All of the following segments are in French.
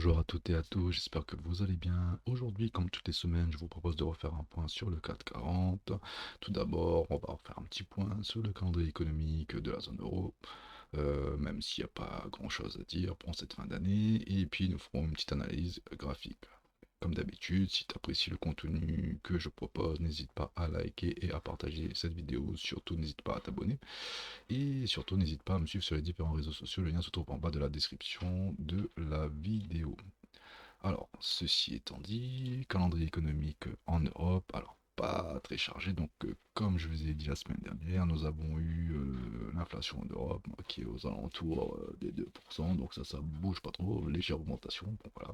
Bonjour à toutes et à tous, j'espère que vous allez bien. Aujourd'hui, comme toutes les semaines, je vous propose de refaire un point sur le CAC 40. Tout d'abord, on va refaire un petit point sur le calendrier économique de la zone euro, même s'il n'y a pas grand-chose à dire pour cette fin d'année. Et puis, nous ferons une petite analyse graphique. Comme d'habitude, si tu apprécies le contenu que je propose, n'hésite pas à liker et à partager cette vidéo. Surtout, n'hésite pas à t'abonner. Et surtout, n'hésite pas à me suivre sur les différents réseaux sociaux. Le lien se trouve en bas de la description de la vidéo. Alors, ceci étant dit, calendrier économique en Europe, alors pas très chargé, donc comme je vous ai dit la semaine dernière, nous avons eu l'inflation en Europe qui est aux alentours des 2%, donc ça bouge pas trop, légère augmentation, bon voilà,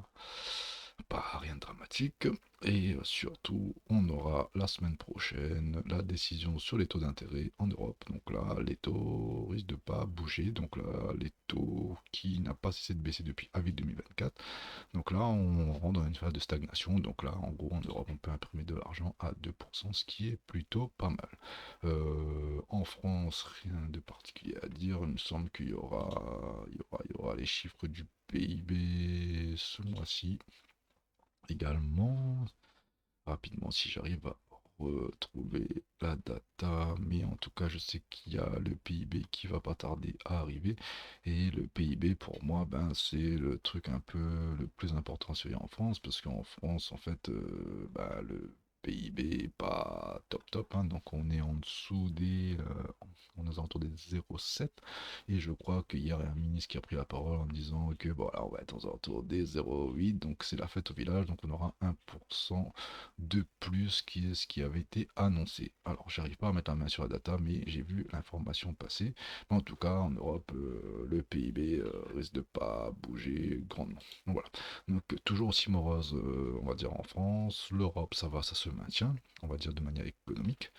pas rien de dramatique. Et surtout, on aura la semaine prochaine la décision sur les taux d'intérêt en Europe. Donc là, les taux risquent de pas bouger. Donc là, les taux qui n'a pas cessé de baisser depuis avril 2024. Donc là, on rentre dans une phase de stagnation. Donc là, en gros, en Europe, on peut imprimer de l'argent à 2%, ce qui est plutôt pas mal. En France, rien de particulier à dire. Il me semble qu'il y aura les chiffres du PIB ce mois-ci également. Rapidement, si j'arrive à retrouver la data, mais en tout cas, je sais qu'il y a le PIB qui va pas tarder à arriver. Et le PIB, pour moi, ben, c'est le truc un peu le plus important à surveiller en France, parce qu'en France, en fait, ben, le PIB est pas top top, hein, donc on est en dessous on est aux alentours des 0,7. Et je crois qu'il y a un ministre qui a pris la parole en disant que bon, alors on va être aux alentours des 0,8, donc c'est la fête au village, donc on aura 1% de plus qui est ce qui avait été annoncé. Alors, j'arrive pas à mettre la main sur la data, mais j'ai vu l'information passer. Mais en tout cas, en Europe, le PIB risque de pas bouger grandement. Donc voilà. Donc toujours aussi morose, on va dire en France. L'Europe, ça va, ça se maintient, on va dire de manière économique.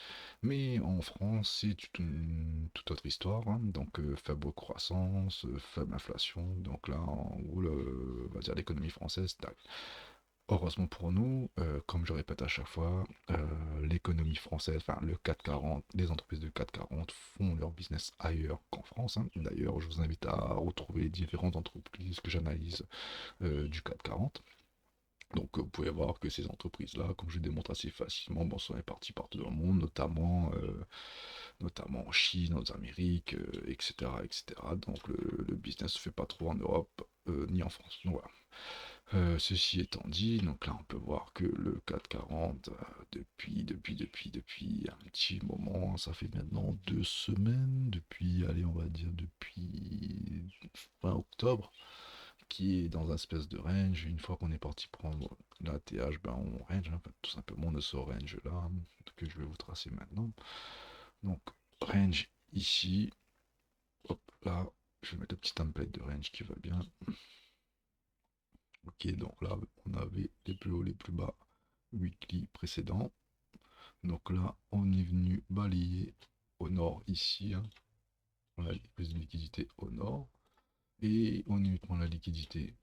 Mais en France, c'est une toute autre histoire, hein. Donc faible croissance, faible inflation. Donc là, en gros, on va dire l'économie française stagne. Heureusement pour nous, comme je répète à chaque fois, l'économie française, enfin le 440, les entreprises de 440 font leur business ailleurs qu'en France, hein. D'ailleurs, je vous invite à retrouver les différentes entreprises que j'analyse du 440. Donc vous pouvez voir que ces entreprises-là, comme je démontre assez facilement, bon, sont réparties partout dans le monde, notamment en Chine, en Amérique, etc., etc. Donc le business ne se fait pas trop en Europe ni en France. Donc voilà. Ceci étant dit, donc là on peut voir que le 440, depuis un petit moment, ça fait maintenant 2 semaines, allez, on va dire depuis fin octobre, qui est dans un espèce de range. Une fois qu'on est parti prendre la TH, ben on range, hein, enfin, tout simplement on est ce range là, que je vais vous tracer maintenant. Donc range ici, hop là, je vais mettre le petit template de range qui va bien. Ok, donc là, on avait les plus hauts, les plus bas, weekly précédents. Donc là, on est venu balayer au nord ici, hein. On a plus de liquidité au nord. Et on est venu prendre la liquidité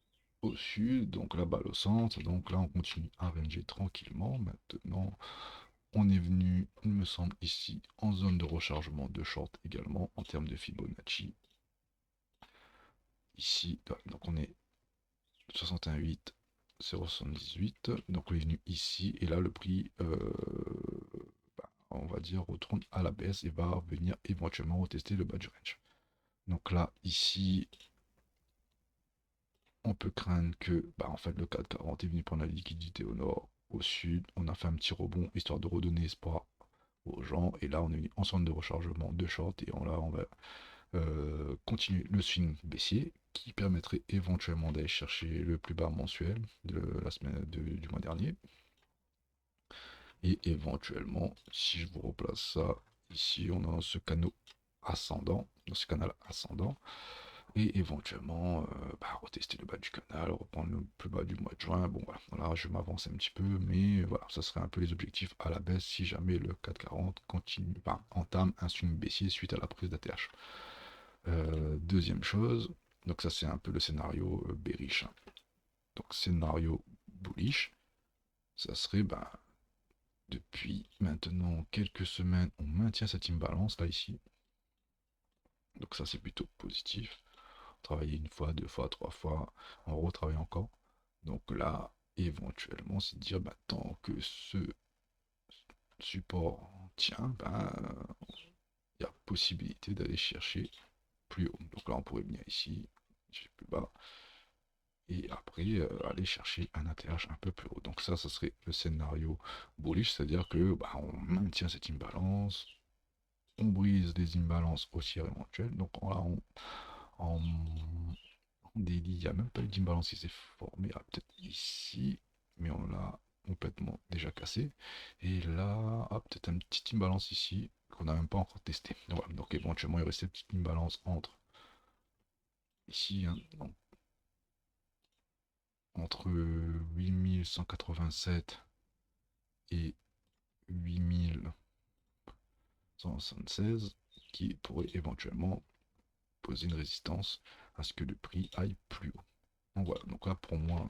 au sud, donc la balle au centre. Donc là, on continue à ranger tranquillement. Maintenant, on est venu, il me semble, ici, en zone de rechargement de short également, en termes de Fibonacci. Ici, donc on est 61,8. 0,78, donc on est venu ici et là le prix on va dire retourne à la baisse et va venir éventuellement retester le bas du range. Donc là ici on peut craindre que en fait le 440 est venu prendre la liquidité au nord, au sud, on a fait un petit rebond histoire de redonner espoir aux gens et là on est venu en centre de rechargement de short et là on va continuer le swing baissier qui permettrait éventuellement d'aller chercher le plus bas mensuel de la semaine du mois dernier. Et éventuellement, si je vous replace ça ici, on a ce canal ascendant, et éventuellement retester le bas du canal, reprendre le plus bas du mois de juin. Bon voilà, je m'avance un petit peu, mais voilà, ça serait un peu les objectifs à la baisse si jamais le 440 continue, entame un swing baissier suite à la prise d'ATH. Deuxième chose, donc ça c'est un peu le scénario bearish, hein. Donc scénario bullish, ça serait depuis maintenant quelques semaines, on maintient cette imbalance là ici. Donc ça c'est plutôt positif. Travailler une fois, deux fois, trois fois, on retravaille encore. Donc là, éventuellement, c'est de dire, bah, tant que ce support tient, ben, il y a possibilité d'aller chercher plus haut. Donc là, on pourrait venir ici, plus bas, et après aller chercher un ATH un peu plus haut. Donc ça serait le scénario bullish, c'est-à-dire que bah, on maintient cette imbalance, on brise les imbalances haussières éventuelles. Donc là, en daily, il n'y a même pas eu d'imbalance qui s'est formée, ah, peut-être ici, mais on l'a complètement déjà cassé. Et là, ah, peut-être un petit imbalance ici qu'on n'a même pas encore testé. Donc, voilà. Donc éventuellement, il restait une petite imbalance entre ici, hein, entre 8187 et 8176 qui pourrait éventuellement poser une résistance à ce que le prix aille plus haut. Donc voilà, donc là pour moi,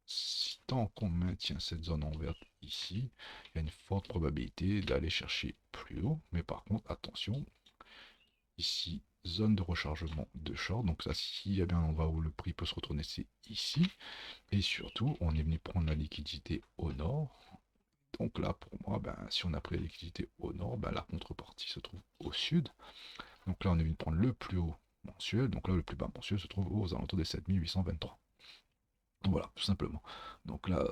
si tant qu'on maintient cette zone en verte ici, il y a une forte probabilité d'aller chercher plus haut. Mais par contre, attention, ici, zone de rechargement de short. Donc ça, s'il y a bien un endroit où le prix peut se retourner, c'est ici. Et surtout, on est venu prendre la liquidité au nord. Donc là, pour moi, ben, si on a pris la liquidité au nord, ben, la contrepartie se trouve au sud. Donc là, on est venu prendre le plus haut mensuel. Donc là, le plus bas mensuel se trouve aux alentours des 7823. Voilà, tout simplement. Donc là,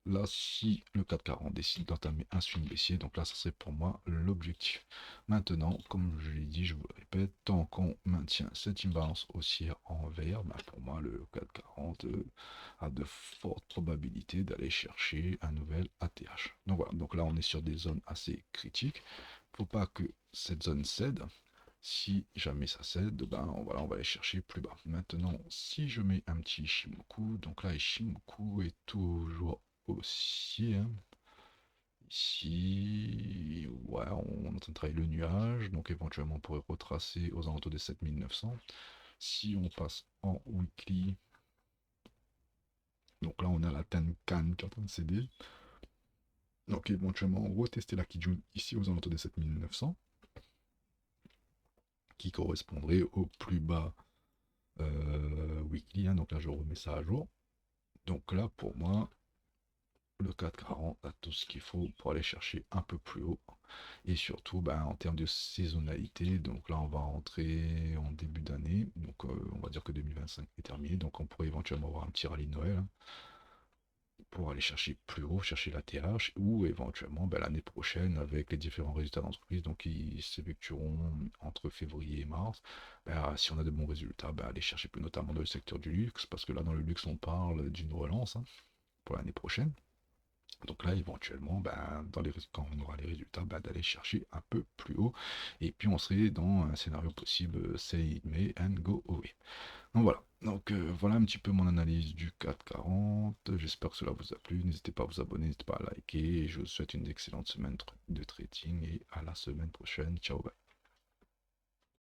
là, si le 440 décide d'entamer un swing baissier, donc là, ça serait pour moi l'objectif. Maintenant, comme je l'ai dit, je vous le répète, tant qu'on maintient cette imbalance haussière en vert, bah, pour moi, le 440 a de fortes probabilités d'aller chercher un nouvel ATH. Donc voilà, donc là, on est sur des zones assez critiques. Il ne faut pas que cette zone cède. Si jamais ça cède, ben voilà, on va aller chercher plus bas. Maintenant, si je mets un petit Ishimoku, donc là Ishimoku est toujours haussier, hein. Ici, ouais, on est en train de travailler le nuage, donc éventuellement on pourrait retracer aux alentours des 7900. Si on passe en weekly, donc là on a la Tenkan qui est en train de céder. Donc éventuellement retester la Kijun ici aux alentours des 7900, qui correspondrait au plus bas weekly, hein, donc là je remets ça à jour. Donc là pour moi, le 440 a tout ce qu'il faut pour aller chercher un peu plus haut. Et surtout ben, en termes de saisonnalité, donc là on va rentrer en début d'année, donc on va dire que 2025 est terminé, donc on pourrait éventuellement avoir un petit rallye de Noël, hein, pour aller chercher plus haut, chercher la TH, ou éventuellement ben, l'année prochaine avec les différents résultats d'entreprise, donc qui s'effectueront entre février et mars. Ben, si on a de bons résultats, ben, aller chercher plus notamment dans le secteur du luxe, parce que là dans le luxe on parle d'une relance, hein, pour l'année prochaine. Donc là, éventuellement, ben, quand on aura les résultats, ben, d'aller chercher un peu plus haut. Et puis on serait dans un scénario possible, say May and go away. Donc voilà. Donc voilà un petit peu mon analyse du 440. J'espère que cela vous a plu. N'hésitez pas à vous abonner, n'hésitez pas à liker. Et je vous souhaite une excellente semaine de trading et à la semaine prochaine. Ciao, bye.